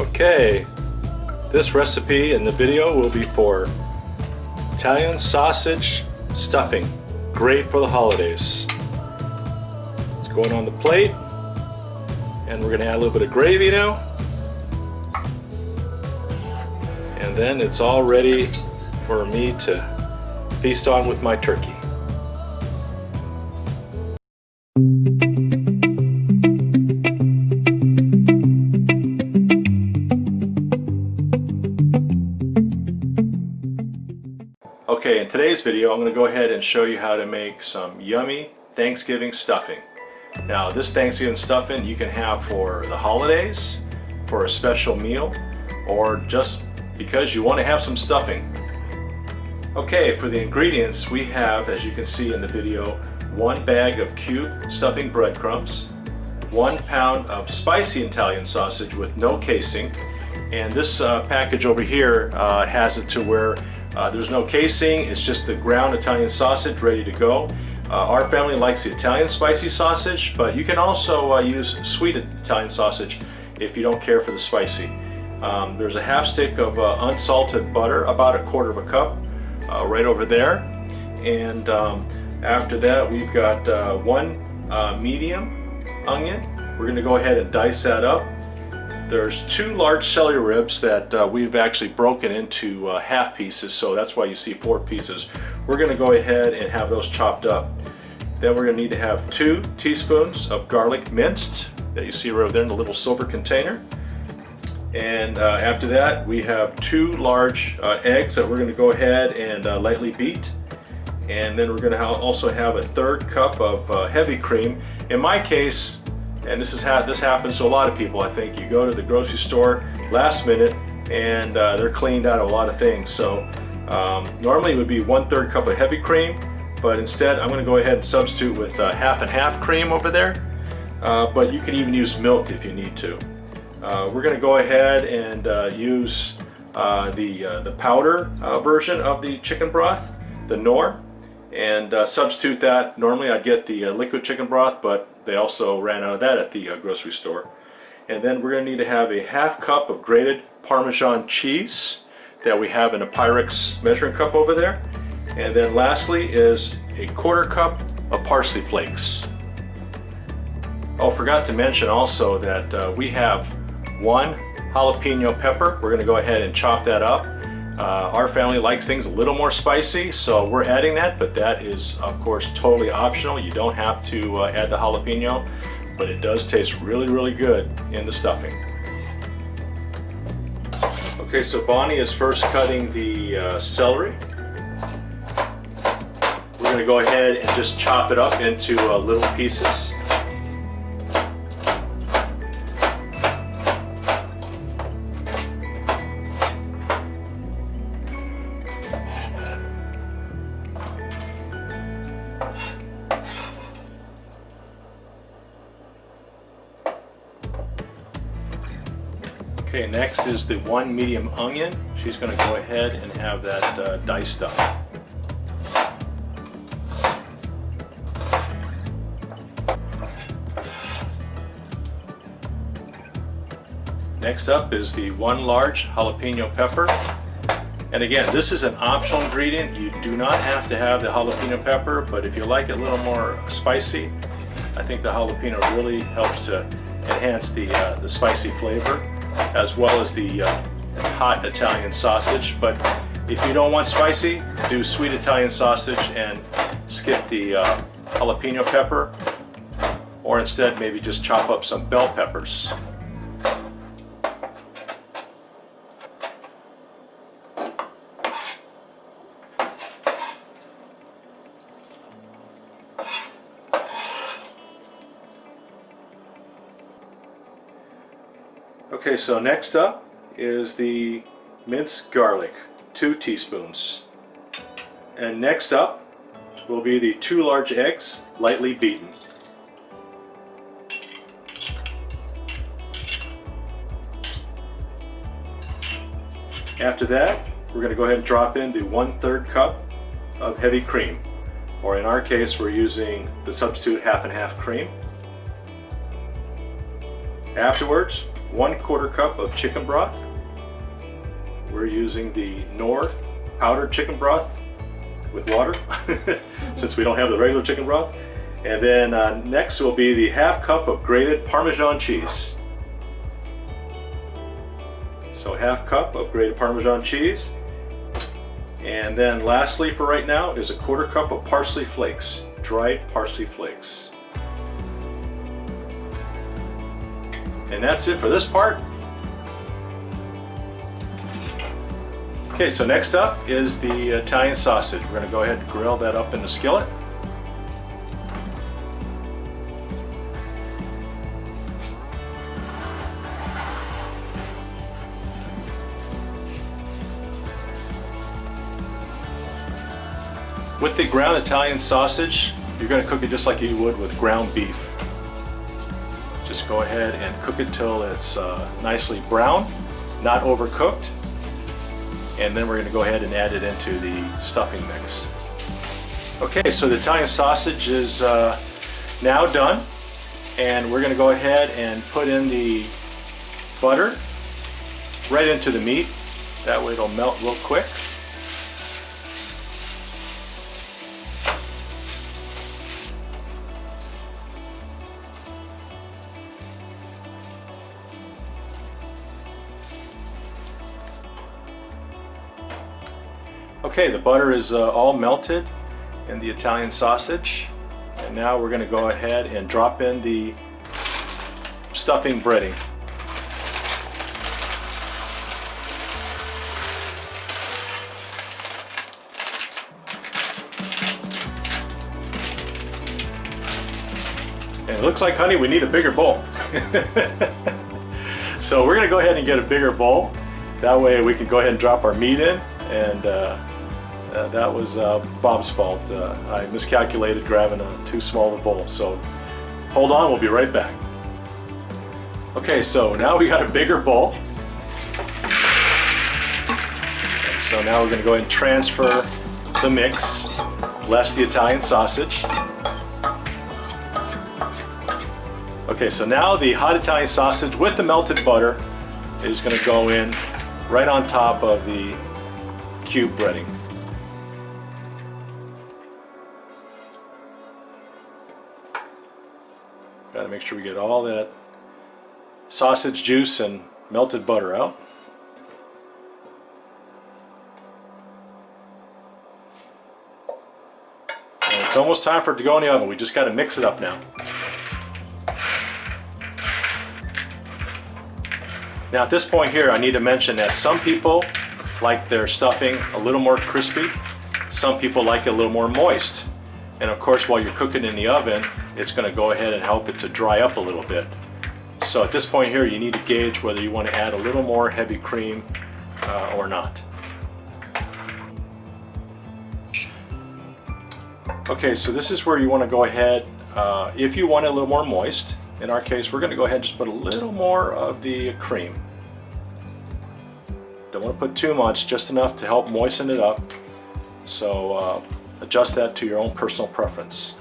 Okay, this recipe in the video will be for Italian sausage stuffing. Great for the holidays. It's going on the plate, and we're going to add a little bit of gravy now. And then it's all ready for me to feast on with my turkey. Okay, in today's video I'm going to go ahead and show you how to make some yummy Thanksgiving stuffing. Now this Thanksgiving stuffing you can have for the holidays, for a special meal, or just because you want to have some stuffing. Okay, for the ingredients we have, as you can see in the video, 1 bag of cube stuffing breadcrumbs, 1 pound of spicy Italian sausage with no casing, and this package over here has it to where there's no casing, it's just the ground Italian sausage ready to go. Our family likes the Italian spicy sausage, but you can also use sweet Italian sausage if you don't care for the spicy. There's a half stick of unsalted butter, about 1/4 cup, right over there. And after that we've got 1 medium onion. We're going to go ahead and dice that up. There's 2 large celery ribs that we've actually broken into half pieces, so that's why you see 4 pieces. We're going to go ahead and have those chopped up. Then we're going to need to have 2 teaspoons of garlic minced that you see right there in the little silver container. And after that we have 2 large eggs that we're going to go ahead and lightly beat. And then we're going to also have a 1/3 cup of heavy cream. In my case, and this happens to a lot of people, I think, you go to the grocery store last minute and they're cleaned out of a lot of things. So normally it would be 1/3 cup of heavy cream, but instead I'm going to go ahead and substitute with half and half cream over there. But you can even use milk if you need to. We're going to go ahead and use the powder version of the chicken broth, the Knorr, and substitute that. Normally I'd get the liquid chicken broth, but they also ran out of that at the grocery store. And then we're going to need to have a half cup of grated Parmesan cheese that we have in a Pyrex measuring cup over there. And then lastly is a 1/4 cup of parsley flakes. Oh, forgot to mention also that we have 1 jalapeno pepper. We're going to go ahead and chop that up. Our family likes things a little more spicy, so we're adding that, but that is of course totally optional. You don't have to add the jalapeno, but it does taste really, really good in the stuffing. Okay, so Bonnie is first cutting the celery. We're going to go ahead and just chop it up into little pieces. Okay, next is the 1 medium onion. She's going to go ahead and have that diced up. Next up is the 1 large jalapeno pepper. And again, this is an optional ingredient. You do not have to have the jalapeno pepper, but if you like it a little more spicy, I think the jalapeno really helps to enhance the spicy flavor, as well as the hot Italian sausage. But if you don't want spicy, do sweet Italian sausage and skip the jalapeno pepper, or instead maybe just chop up some bell peppers. Okay, so next up is the minced garlic, 2 teaspoons. And next up will be the 2 large eggs, lightly beaten. After that, we're going to go ahead and drop in the 1/3 cup of heavy cream, or in our case we're using the substitute half and half cream. Afterwards, 1/4 cup of chicken broth. We're using the Knorr powdered chicken broth with water since we don't have the regular chicken broth. And then next will be the 1/2 cup of grated Parmesan cheese. So 1/2 cup of grated Parmesan cheese. And then lastly for right now is 1/4 cup of parsley flakes, dried parsley flakes. And that's it for this part. Okay, so next up is the Italian sausage. We're going to go ahead and grill that up in the skillet. With the ground Italian sausage, you're going to cook it just like you would with ground beef. Just go ahead and cook it till it's nicely brown, not overcooked. And then we're going to go ahead and add it into the stuffing mix. Okay, so the Italian sausage is now done. And we're going to go ahead and put in the butter right into the meat. That way it'll melt real quick. Okay, the butter is all melted in the Italian sausage, and now we're going to go ahead and drop in the stuffing breading. And it looks like, honey, we need a bigger bowl. So we're going to go ahead and get a bigger bowl. That way we can go ahead and drop our meat in. And that was Bob's fault. I miscalculated grabbing too small of a bowl. So hold on, we'll be right back. Okay, so now we got a bigger bowl. And so now we're going to go ahead and transfer the mix, less the Italian sausage. Okay, so now the hot Italian sausage with the melted butter is going to go in right on top of the cube breading. Got to make sure we get all that sausage juice and melted butter out. And it's almost time for it to go in the oven. We just got to mix it up now. Now at this point here, I need to mention that some people like their stuffing a little more crispy. Some people like it a little more moist. And of course, while you're cooking in the oven, it's going to go ahead and help it to dry up a little bit. So at this point here, you need to gauge whether you want to add a little more heavy cream or not. Okay, so this is where you want to go ahead, if you want it a little more moist. In our case, we're going to go ahead and just put a little more of the cream. Don't want to put too much, just enough to help moisten it up. So adjust that to your own personal preference.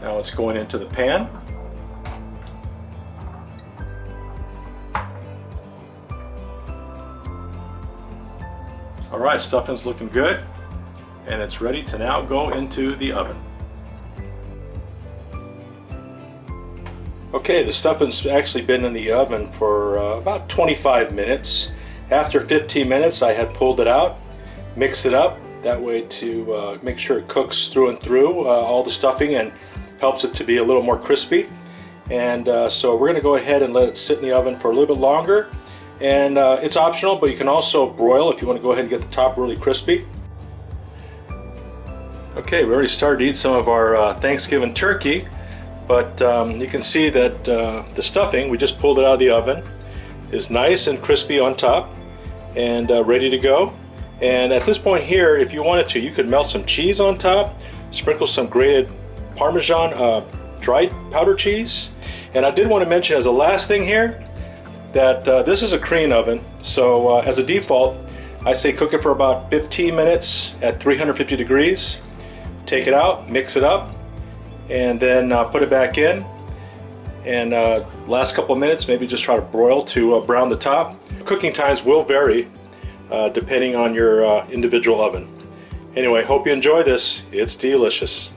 Now it's going into the pan. Alright, stuffing's looking good, and it's ready to now go into the oven. Okay, the stuffing's actually been in the oven for about 25 minutes. After 15 minutes I had pulled it out, mixed it up, that way to make sure it cooks through and through all the stuffing and helps it to be a little more crispy. And so we're going to go ahead and let it sit in the oven for a little bit longer. And it's optional, but you can also broil if you want to go ahead and get the top really crispy. Okay, we already started to eat some of our Thanksgiving turkey, but you can see that the stuffing, we just pulled it out of the oven, is nice and crispy on top and ready to go. And at this point here, if you wanted to, you could melt some cheese on top, sprinkle some grated Parmesan dried powder cheese. And I did want to mention as a last thing here, that this is a Korean oven, so as a default, I say cook it for about 15 minutes at 350 degrees. Take it out, mix it up, and then put it back in. And last couple of minutes, maybe just try to broil to brown the top. Cooking times will vary depending on your individual oven. Anyway, hope you enjoy this. It's delicious.